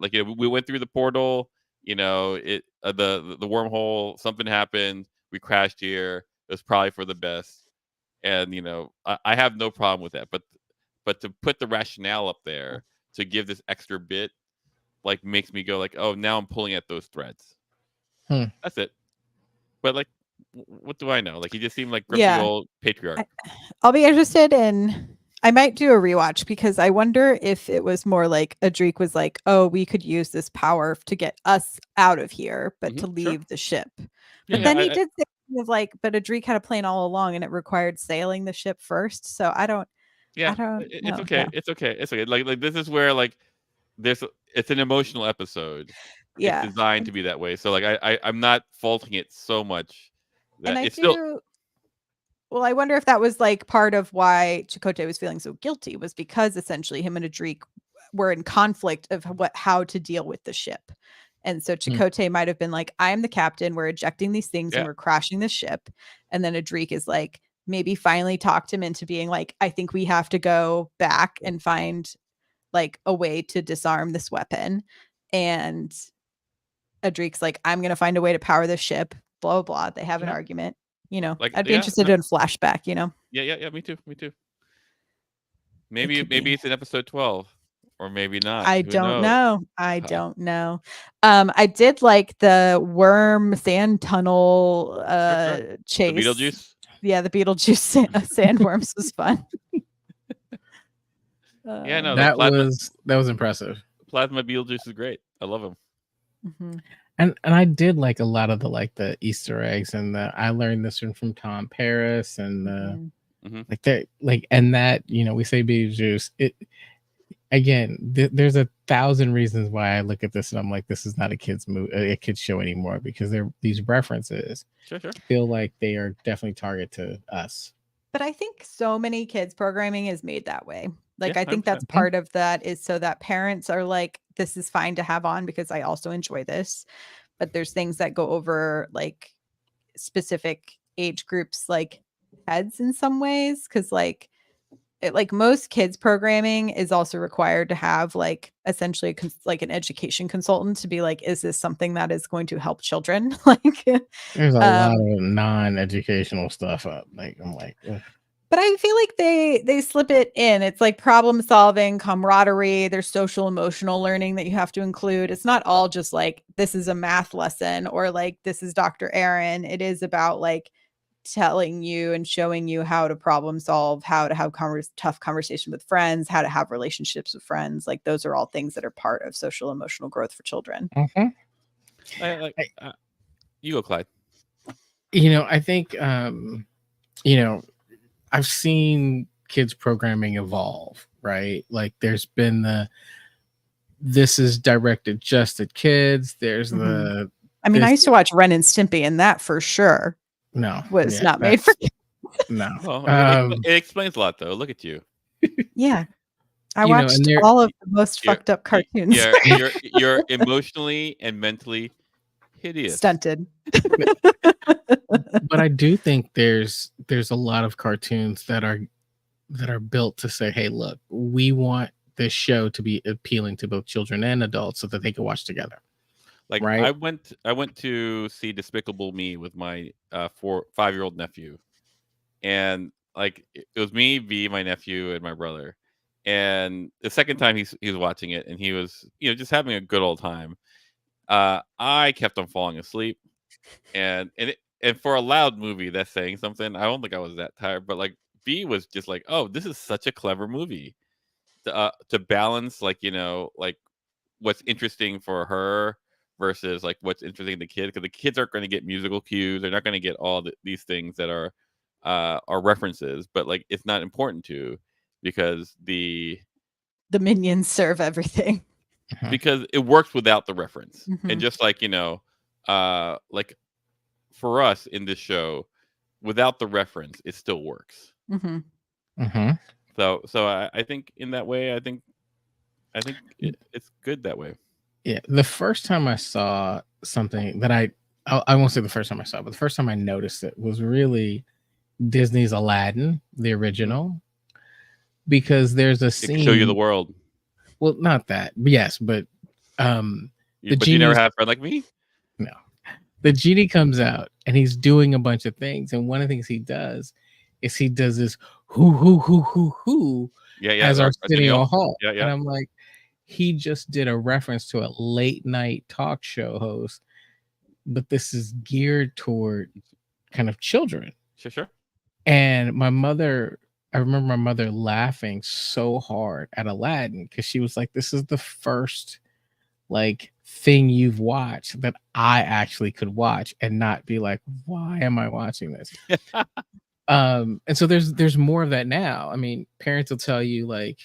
like we went through the portal. It the wormhole. Something happened. We crashed here. It was probably for the best, and I have no problem with that. But to put the rationale up there to give this extra bit, like makes me go like, oh, now I'm pulling at those threads. That's it. But like, what do I know? Like he just seemed like grumpy old patriarch. I'll be interested in. I might do a rewatch because I wonder if it was more like Adric was like, "Oh, we could use this power to get us out of here, but to leave the ship." But then he did say like, "But Adric had a plan all along, and it required sailing the ship first." So I don't. Yeah, I don't it's know. okay. Yeah. It's okay. It's okay. Like this is where like it's an emotional episode. Yeah. It's designed to be that way. So like I'm not faulting it so much that And I it's do. still. Well, I wonder if that was like part of why Chakotay was feeling so guilty was because essentially him and Adric were in conflict of how to deal with the ship. And so Chakotay might have been like, I'm the captain, we're ejecting these things and we're crashing the ship. And then Adric is like, maybe finally talked him into being like, I think we have to go back and find like a way to disarm this weapon. And Adric's like, I'm going to find a way to power the ship, blah, blah, blah. They have an argument. Like, I'd be interested in flashback, Yeah, me too. Maybe it's in episode 12 or maybe not. I Who don't knows? know. I don't know. I did like the worm sand tunnel chase. The Beetlejuice? Yeah, the Beetlejuice sandworms was fun. Yeah, no, that was impressive. Plasma Beetlejuice is great. I love him. Mm-hmm. And I did like a lot of the Easter eggs, and I learned this one from Tom Paris, and like that, like, and that we say Beetlejuice. It again, there's 1,000 reasons why I look at this and I'm like, this is not a kids movie, a kids show anymore, because these references feel like they are definitely target to us. But I think so many kids programming is made that way. Like, I think that's part of that is so that parents are like, this is fine to have on because I also enjoy this. But there's things that go over like specific age groups, like heads in some ways. Cause like most kids programming is also required to have like essentially like an education consultant to be like, is this something that is going to help children? Like there's a lot of non-educational stuff up. Like I'm like, ugh. But I feel like they slip it in. It's like problem solving, camaraderie, there's social emotional learning that you have to include. It's not all just like this is a math lesson or like this is Dr. Aaron. It is about like telling you and showing you how to problem solve, how to have tough conversation with friends, how to have relationships with friends. Like those are all things that are part of social emotional growth for children. You go, Clyde. I think I've seen kids programming evolve, right? Like there's been this is directed just at kids. There's I used to watch Ren and Stimpy, and that for sure was not made for kids. No. Well, it explains a lot though. Look at you. Yeah. I You know, and watched there all of the most You're, fucked up cartoons. you're emotionally and mentally hideous. Stunted. but I do think there's a lot of cartoons that are built to say, hey, look, we want this show to be appealing to both children and adults so that they can watch together. Like Right. I went to see Despicable Me with my 5-year-old nephew, and like it was me, V, my nephew, and my brother. And the second time he was watching it, and he was just having a good old time. I kept on falling asleep, and for a loud movie, that's saying something. I don't think I was that tired, but like V was just like, "Oh, this is such a clever movie to balance like what's interesting for her versus like what's interesting to the kid, because the kids aren't going to get musical cues. They're not going to get all these things that are references, but like it's not important to because The minions serve everything. because it works without the reference. And Mhm. just like like for us in this show, without the reference it still works. Mhm. So I think in that way, I think it's good that way. Yeah. The first time I saw something that I won't say the first time I saw it, but the first time I noticed it was really Disney's Aladdin, the original, because there's a It can show you the scene. world. Well, not that, yes, but the But you never genie's had a friend like me. no. The genie comes out and he's doing a bunch of things, and one of the things he does is he does this who Yeah, as Arsenio. Arsenio Hall, Yeah, and yeah. I'm like, he just did a reference to a late night talk show host, but this is geared toward kind of children. Sure. And I remember my mother laughing so hard at Aladdin because she was like, this is the first like thing you've watched that I actually could watch and not be like, why am I watching this? And so there's more of that now. I mean, parents will tell you like,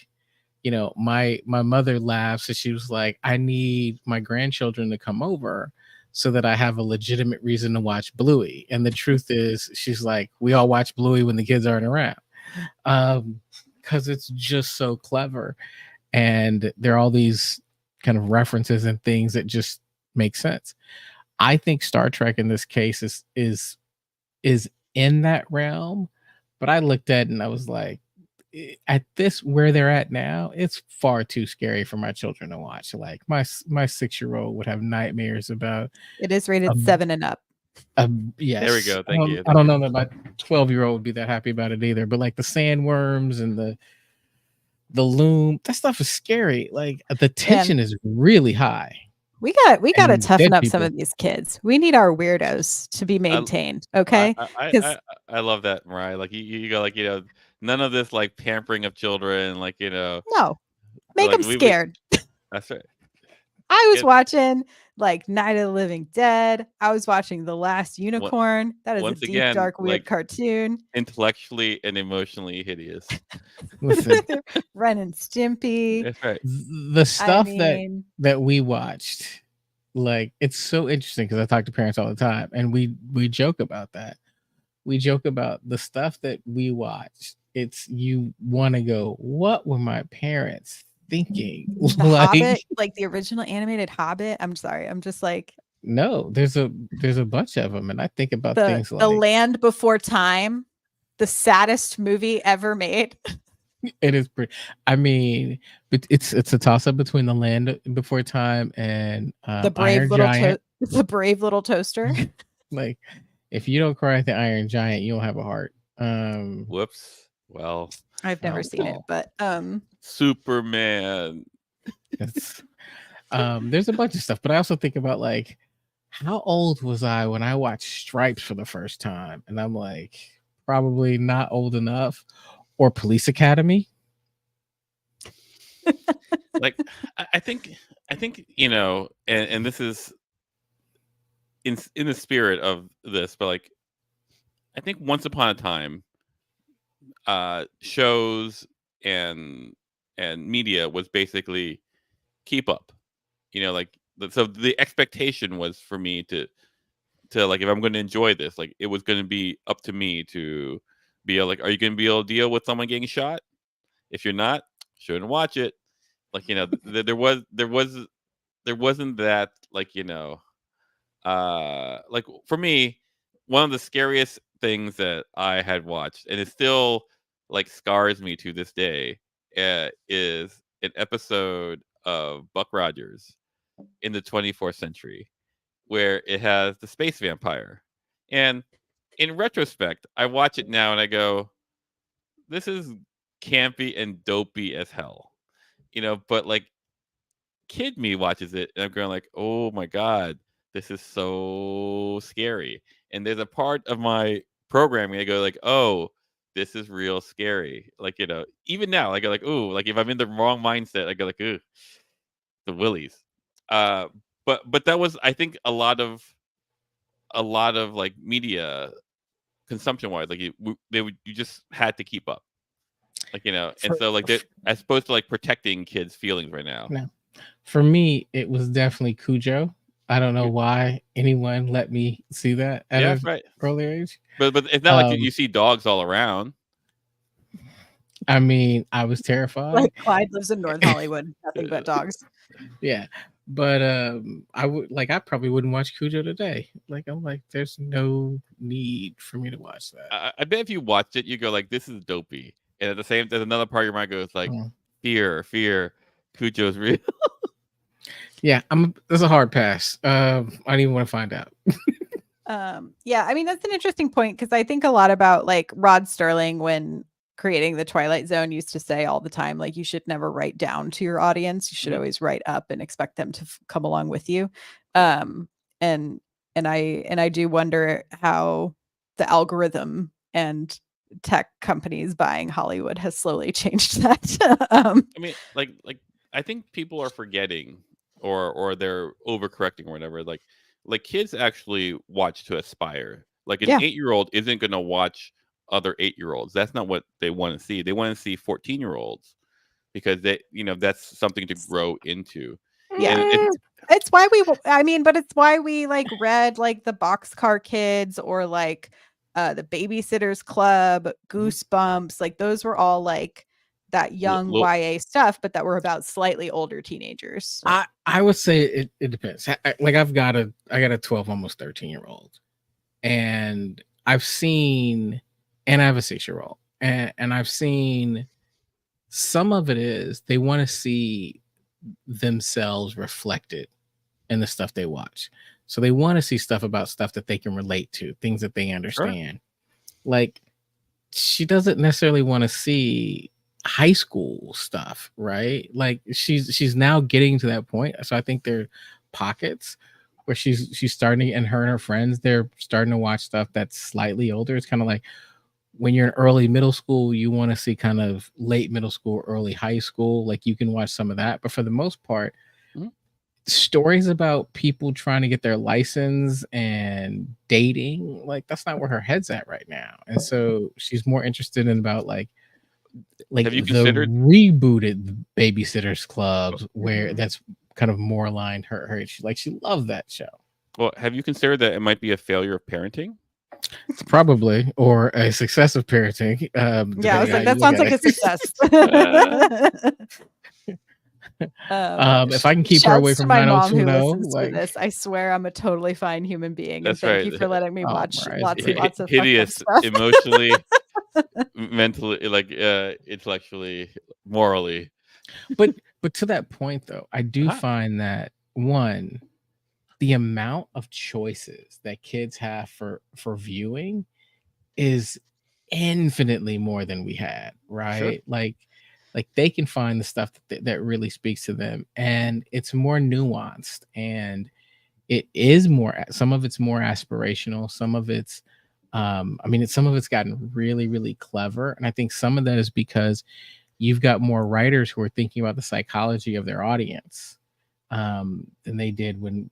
my mother laughs and she was like, I need my grandchildren to come over so that I have a legitimate reason to watch Bluey. And the truth is, she's like, we all watch Bluey when the kids aren't around. Because it's just so clever. And there are all these kind of references and things that just make sense. I think Star Trek in this case is in that realm, but I looked at it and I was like, at this where they're at now, it's far too scary for my children to watch. Like my 6-year-old would have nightmares about. It is rated 7 and up. Yes. There we go. Thank you. I don't know that my 12-year-old would be that happy about it either. But like the sandworms and the loom, that stuff is scary. Like the tension is really high. We got to And toughen dead up some people. of these kids. We need our weirdos to be maintained. Okay. I love that, Myrriah. Like you go like none of this like pampering of children. Like No, make like them scared. That's right. I was watching like Night of the Living Dead. I was watching The Last Unicorn. That is a once deep, again, dark, weird like, cartoon. Intellectually and emotionally hideous. Listen, Ren and Stimpy. That's right. the stuff that we watched, like it's so interesting because I talk to parents all the time, and we joke about that. We joke about the stuff that we watched. It's you want to go, what were my parents thinking? The Hobbit, like the original animated Hobbit. I'm sorry. I'm just like, no, there's a bunch of them, and I think about things like The Land Before Time, the saddest movie ever made. It is pretty. I mean, it's a toss up between The Land Before Time and the brave Iron little Giant. the brave little toaster. Like, if you don't cry at the Iron Giant, you don't have a heart. Whoops. Well, I've never seen it, but Superman. It's, there's a bunch of stuff, but I also think about like, how old was I when I watched Stripes for the first time? And I'm like, probably not old enough. Or Police Academy. Like, I think and this is in the spirit of this, but like, I think Once Upon a Time, shows and media was basically keep up. Like so the expectation was for me to like, if I'm going to enjoy this, like it was going to be up to me to be like, are you going to be able to deal with someone getting shot? If you're not, shouldn't watch it. Like, there wasn't that, like, like for me, one of the scariest things that I had watched, and it still like scars me to this day, is an episode of Buck Rogers in the 24th century, where it has the space vampire. And in retrospect, I watch it now and I go, this is campy and dopey as hell. But like kid me watches it and I'm going like, oh my God, this is so scary. And there's a part of my programming I go like, oh, this is real scary. Like, even now, I go like, ooh, like if I'm in the wrong mindset, I go like, ooh, the willies. Uh but that was, I think, a lot of like media consumption wise, like you just had to keep up. Like, and For, so like they, as opposed to like protecting kids' feelings right now. no. For me, it was definitely Cujo. I don't know why anyone let me see that at Yeah, an right. early age. But it's not like you see dogs all around. I mean, I was terrified. Like Clyde lives in North Hollywood, nothing but dogs. Yeah, but I probably wouldn't watch Cujo today. Like, I'm like, there's no need for me to watch that. I bet if you watched it, you go like, "This is dopey," and at the same, there's another part of your mind goes like, "Fear, Cujo's real." Yeah, That's a hard pass. I don't even want to find out. Yeah, I mean, that's an interesting point because I think a lot about like Rod Serling when creating the Twilight Zone used to say all the time, like, you should never write down to your audience. You should always write up and expect them to come along with you. And I do wonder how the algorithm and tech companies buying Hollywood has slowly changed that. I mean, like I think people are forgetting, or they're overcorrecting or whatever. Like kids actually watch to aspire. Like an Yeah. 8-year-old isn't gonna watch other 8-year-olds. That's not what they want to see. They want to see 14-year-olds because that's something to grow into. Yeah. And It's why but it's why we like read like the Boxcar Kids or like the Babysitters Club, Goosebumps. Like those were all like that young YA stuff, but that were about slightly older teenagers. I would say it depends. Like I got a 12, almost 13-year-old, and I've seen, and I have a 6-year-old, and I've seen some of it is they want to see themselves reflected in the stuff they watch. So they want to see stuff about stuff that they can relate to, things that they understand. Sure. Like she doesn't necessarily want to see high school stuff, right? Like she's now getting to that point. So I think there are pockets where she's starting, and her friends, they're starting to watch stuff that's slightly older. It's kind of like when you're in early middle school, you want to see kind of late middle school, early high school. Like you can watch some of that, but for the most part, stories about people trying to get their license and dating, like that's not where her head's at right now. And so she's more interested in about like have you the considered rebooted Babysitters Clubs, where that's kind of more aligned her. She loved that show. Well, have you considered that it might be a failure of parenting? Probably, or a success of parenting. Yeah, I was like, that sounds like a success. If I can keep her away from my mom who 90210, listens to this, I swear I'm a totally fine human being. That's and thank right. you for letting me watch lots and lots of hideous, stuff. emotionally, mentally, like intellectually, morally. But to that point, though, I do find that one, the amount of choices that kids have for viewing is infinitely more than we had, right? Sure. Like they can find the stuff that really speaks to them, and it's more nuanced, and it is more, some of it's more aspirational, some of it's some of it's gotten really, really clever. And I think some of that is because you've got more writers who are thinking about the psychology of their audience than they did when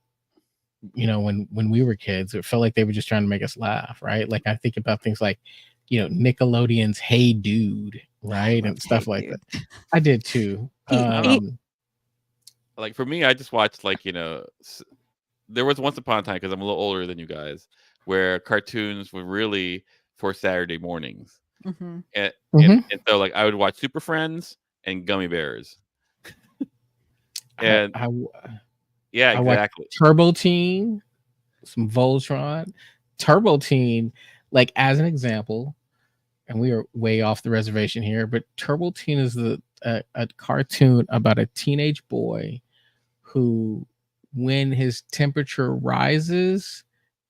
we were kids. It felt like they were just trying to make us laugh, right? Like I think about things like, Nickelodeon's Hey Dude, right? And stuff hey, like dude. That. I did too. Like for me, I just watched there was once upon a time, because I'm a little older than you guys, where cartoons were really for Saturday mornings. And so like I would watch Super Friends and gummy bears. And I yeah, I watched exactly. Turbo Teen, some Voltron, Turbo Teen, like as an example, and we are way off the reservation here, but Turbo Teen is a cartoon about a teenage boy who, when his temperature rises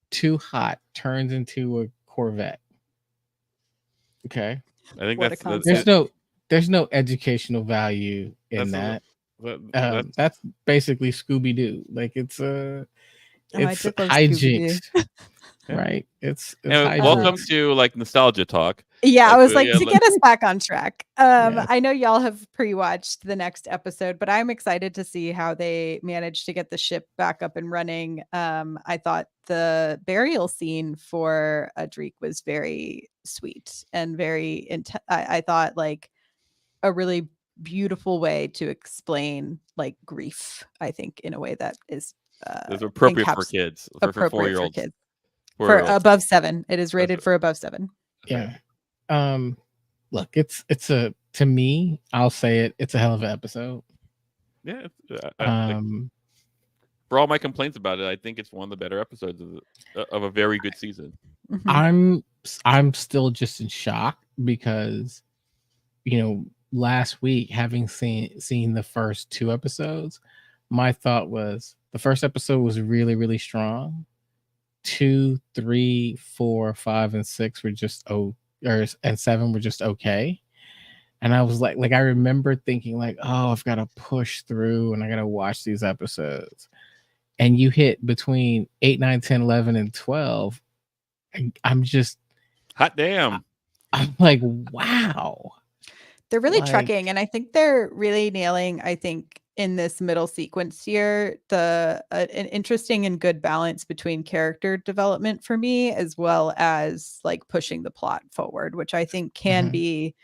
too hot, turns into a Corvette. Okay, I think What a that's concept. there's no educational value in that's that. That's basically Scooby Doo. Like it's I it's did love hijinks, Scooby-Doo. Yeah. right? It's And welcome hijinks. to like nostalgia talk. Yeah, I was like, yeah, to get us back on track. Yeah. I know y'all have pre-watched the next episode, but I'm excited to see how they managed to get the ship back up and running. I thought the burial scene for Adric was very sweet and very I thought like a really beautiful way to explain like grief, I think, in a way that is it's appropriate for encaps- kids, for appropriate for 4-year-olds. kids. For 4-year-olds. above 7. It is rated for above 7. Yeah. Look, it's a, to me, I'll say it, it's a hell of an episode. Yeah. Like, for all my complaints about it, I think it's one of the better episodes of a very good season. Mhm. I'm still just in shock because, you know, last week having seen the first 2 episodes, my thought was the first episode was really, really strong. 2, 3, 4, 5, and 6 were just and 7 were just okay. And I was like I remember thinking like, oh, I've got to push through and I got to watch these episodes. And you hit between 8, 9, 10, 11, and 12. And I'm just hot damn. I'm like, wow. They're really Like, trucking, and I think they're really nailing, I think, in this middle sequence here, the an interesting and good balance between character development for me, as well as like pushing the plot forward, which I think can Mhm. be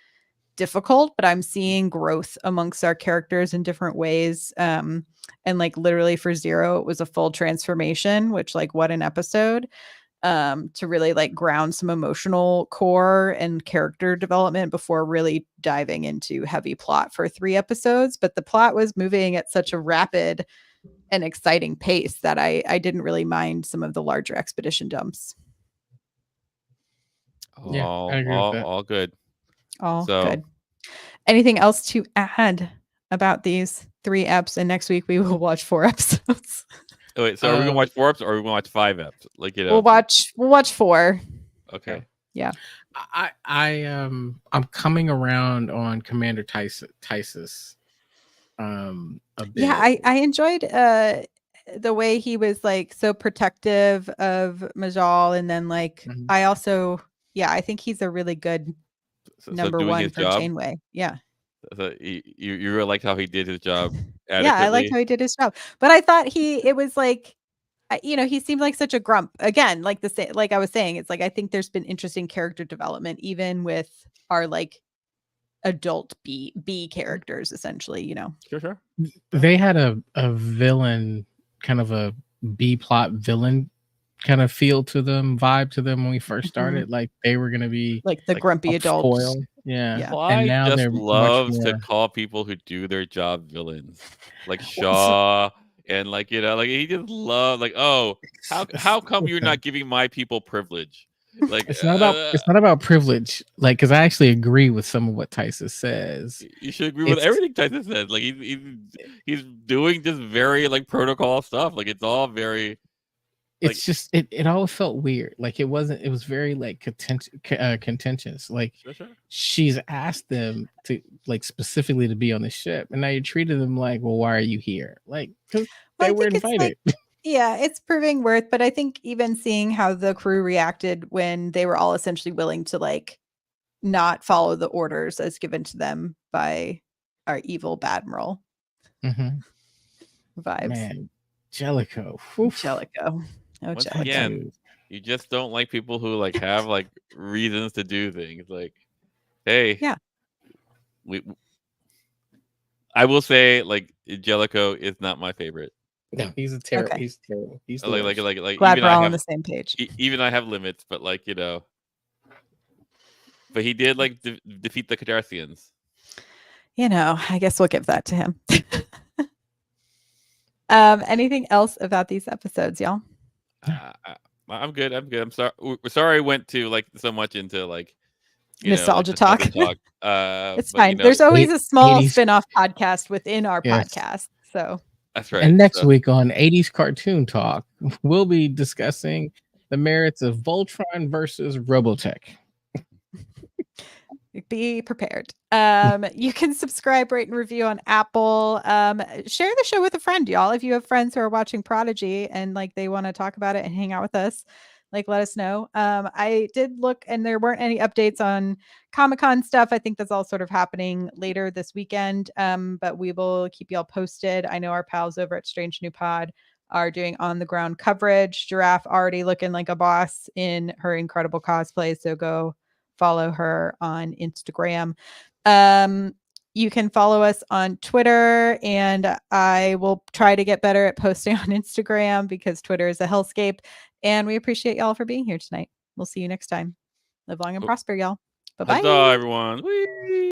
difficult, but I'm seeing growth amongst our characters in different ways. And like literally for Zero, it was a full transformation, which like what an episode. To really like ground some emotional core and character development before really diving into heavy plot for 3 episodes. But the plot was moving at such a rapid and exciting pace that I didn't really mind some of the larger expedition dumps. Yeah, I agree with that. All good. All So, good. Anything else to add about these 3 eps? And next week we will watch 4 episodes. oh, wait, so are we gonna watch 4 eps or are we gonna watch 5 eps? Like, you know, We'll watch 4. okay. Yeah. I'm coming around on Commander Tysus. A bit. Yeah, I enjoyed the way he was like so protective of Majal, and then like Mhm. I also I think he's a really good number doing 1 his for job. Janeway. Yeah. So you really liked how he did his job adequately. Yeah, I liked how he did his job. But I thought it was like he seemed like such a grump. Again, like like I was saying, it's like I think there's been interesting character development even with our like adult B characters essentially, you know. Sure. They had a villain, kind of a B plot villain kind of feel to them, vibe to them when we first started. Like they were gonna be Like the grumpy a adult. foil. Yeah. Clyde And now just they're loves much to more call people who do their job villains, like Shaw, and like like he just loves like, oh, how come you're not giving my people privilege? Like it's not about privilege, like because I actually agree with some of what Tysus says. you should agree with everything Tyson says. Like he's doing just very like protocol stuff. Like it's all very. It's just it all felt weird. Like it was very like contentious. Like Sure. she's asked them to like specifically to be on the ship, and now you treated them like, well, why are you here? Like because they were invited. Yeah, it's proving worth, but I think even seeing how the crew reacted when they were all essentially willing to like not follow the orders as given to them by our evil Badmiral vibes. Man, Jellicoe. Jellicoe. Oh, Once Jellicoe. again, you just don't like people who like have like reasons to do things. Like, hey, yeah, I will say like Jellicoe is not my favorite. No, he's terrible. Okay. He's terrible. He's like glad even we're I all have on the same page. Even I have limits, but like but he did like defeat the Cardassians. I guess we'll give that to him. Anything else about these episodes, y'all? I'm good. I'm sorry. Sorry, I went to like so much into like like Nostalgia talk. talk. It's But fine. There's always a small 80s spin-off podcast within our Yes. podcast. So that's right. And next So, week on 80s Cartoon Talk, we'll be discussing the merits of Voltron versus Robotech. be prepared. You can subscribe, rate, and review on Apple. Share the show with a friend, y'all. If you have friends who are watching Prodigy and like they want to talk about it and hang out with us, like let us know. I did look and there weren't any updates on Comic-Con stuff. I think that's all sort of happening later this weekend. But we will keep y'all posted. I know our pals over at Strange New Pod are doing on the ground coverage. Giraffe already looking like a boss in her incredible cosplay. So go follow her on Instagram. You can follow us on Twitter, and I will try to get better at posting on Instagram because Twitter is a hellscape. And we appreciate y'all for being here tonight. We'll see you next time. Live long and prosper, y'all. Bye-bye. huzzah, everyone. Whee!